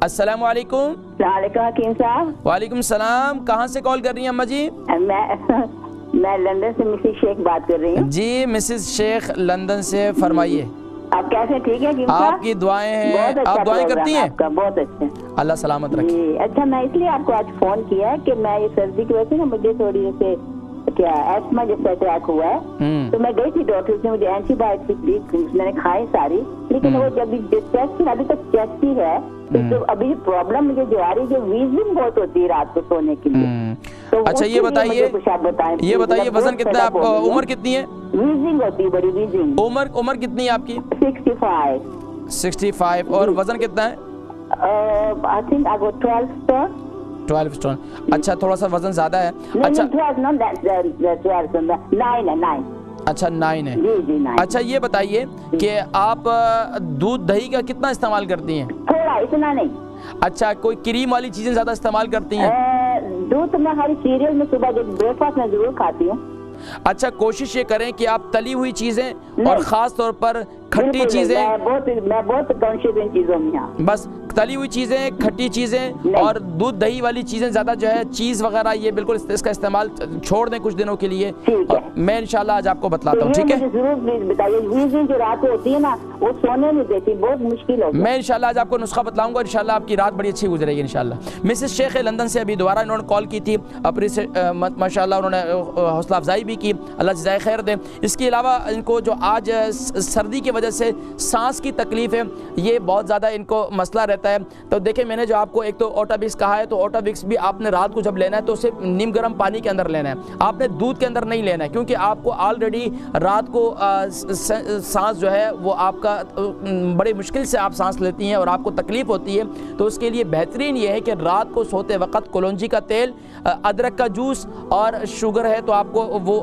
अस्सलाम वालेकुम। हकीम साहब। वालेकुम सलाम। कहाँ से कॉल कर रही हैं अम्मा जी? मैं लंदन से मिसेस शेख बात कर रही हूँ। जी मिसेस शेख लंदन से, फरमाइए। आप कैसे? ठीक है हकीम साहब? आपकी दुआएं हैं। अच्छा आप दुआएं करती हैं? आपका बहुत अच्छा। अल्लाह सलामत रखे। अच्छा, मैं इसलिए आपको आज फोन किया है कि मैं ये सर्दी की वजह से ना मुझे थोड़ी जैसे क्या एस्मा जैसा अटैक हुआ है, तो मैं गई थी डॉक्टर से, मुझे एंटीबायोटिक दी, मैंने खाई सारी, लेकिन वो जब चेस्ट अभी तक चेस्ट ही है, तो अभी प्रॉब्लम मुझे जो आ रही है, वीजिंग बहुत होती है रात को सोने के लिए। तो अच्छा ये बताइए, वजन कितना है आपका, उम्र कितनी है? वीजिंग होती है, बड़ी वीजिंग। उम्र कितनी है आपकी? 65। और वजन कितना है? I think I got 12 stone. अच्छा, थोड़ा सा वजन ज्यादा है। अच्छा 9 अच्छा 9 है। जी 9। अच्छा ये बताइए कि आप दूध दही का कितना इस्तेमाल करती हैं? थोड़ा, इतना नहीं। अच्छा, कोई क्रीम वाली चीजें ज्यादा इस्तेमाल करती हैं? दूध मैं हर सीरियल में सुबह जब ब्रेकफास्ट में जरूर खाती हूँ। अच्छा, कोशिश ये करें कि आप तली हुई चीजें और खास तौर पर खट्टी चीजें, मैं बहुत कॉन्शियस इन चीजों में, बस तली हुई चीजें, खट्टी चीजें और दूध दही वाली चीजें ज्यादा जो है, चीज वगैरह, ये बिल्कुल इसका इस्तेमाल छोड़ दें कुछ दिनों के लिए। मैं इंशाल्लाह आज आपको बतलाता हूँ, ठीक है? जरूर प्लीज बताइए। वीजिंग जो रात होती है ना, वो सोने नहीं देती, बहुत मुश्किल होती है। मैं इंशाल्लाह आज आपको नुस्खा बतलाऊंगा, इंशाल्लाह आपकी रात बड़ी अच्छी गुजरेगी इंशाल्लाह। मिसेस शेख लंदन से अभी दोबारा इन्होंने कॉल की थी, अपनी से माशाल्लाह उन्होंने हौसला अफजाई भी की, अल्लाह जज़ाए खैर दे। इसके अलावा इनको जो आज सर्दी की वजह से सांस की तकलीफ है, ये बहुत ज़्यादा इनको मसला रहता है। तो देखिए, मैंने जो आपको एक तो ओटाविक्स कहा है, तो ओटाविक्स भी आपने रात को जब लेना है तो उसे नीम गर्म पानी के अंदर लेना है, आपने दूध के अंदर नहीं लेना है, क्योंकि आपको ऑलरेडी रात को सांस जो है वो आपका बड़ी मुश्किल से आप सांस लेती हैं और आपको तकलीफ होती है। तो उसके लिए बेहतरीन ये है कि रात को सोते वक्त कलौंजी का तेल, अदरक का जूस और शुगर है तो आपको वो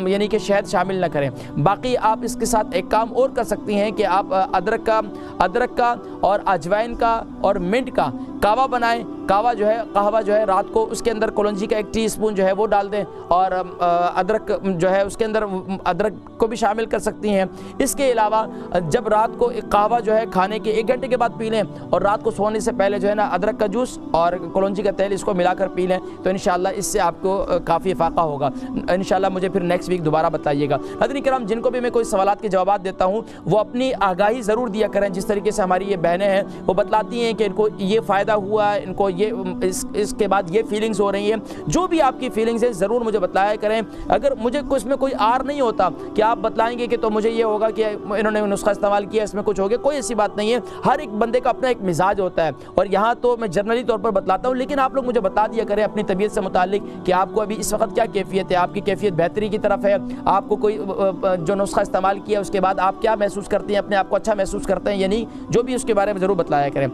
यानी कि शहद शामिल ना करें। बाकी आप इसके साथ एक काम और कर सकती हैं कि आप अदरक का और अजवाइन का और मिंट का कावा बनाएं। कहवा जो है रात को उसके अंदर कलौंजी का 1 टीस्पून जो है वो डाल दें, और अदरक जो है उसके अंदर अदरक को भी शामिल कर सकती हैं। इसके अलावा जब रात को कहवा जो है खाने के 1 घंटे के बाद पी लें, और रात को सोने से पहले जो है ना अदरक का जूस और कलौंजी का तेल इसको मिलाकर पी लें, तो इंशाल्लाह इससे आपको काफ़ी फ़ायदा होगा। इंशाल्लाह मुझे फिर नेक्स्ट वीक दोबारा बताइएगा। नाज़रीन किराम, जिनको भी मैं कोई सवालात के जवाब देता हूँ वो अपनी आगाही ज़रूर दिया करें। जिस तरीके से हमारी ये बहनें हैं वो बतलाती हैं कि इनको ये फ़ायदा हुआ, इनको ये इसके बाद ये फीलिंग्स हो रही हैं, जो भी आपकी फीलिंग्स है ज़रूर मुझे बताया करें। अगर मुझे कुछ में कोई आर नहीं होता कि आप बतलाएंगे कि तो मुझे ये होगा कि इन्होंने नुस्खा इस्तेमाल किया इसमें कुछ हो गया, कोई ऐसी बात नहीं है। हर एक बंदे का अपना एक मिजाज होता है, और यहाँ तो मैं जनरली तौर पर बतलाता हूँ, लेकिन आप लोग मुझे बता दिया करें अपनी तबीयत से मुतालिक कि आपको अभी इस वक्त क्या कैफियत है, आपकी कैफियत बेहतरी की तरफ है, आपको कोई जो नुस्खा इस्तेमाल किया उसके बाद आप क्या महसूस करते हैं, अपने आप को अच्छा महसूस करते हैं या नहीं, जो भी उसके बारे में ज़रूर बतलाया करें।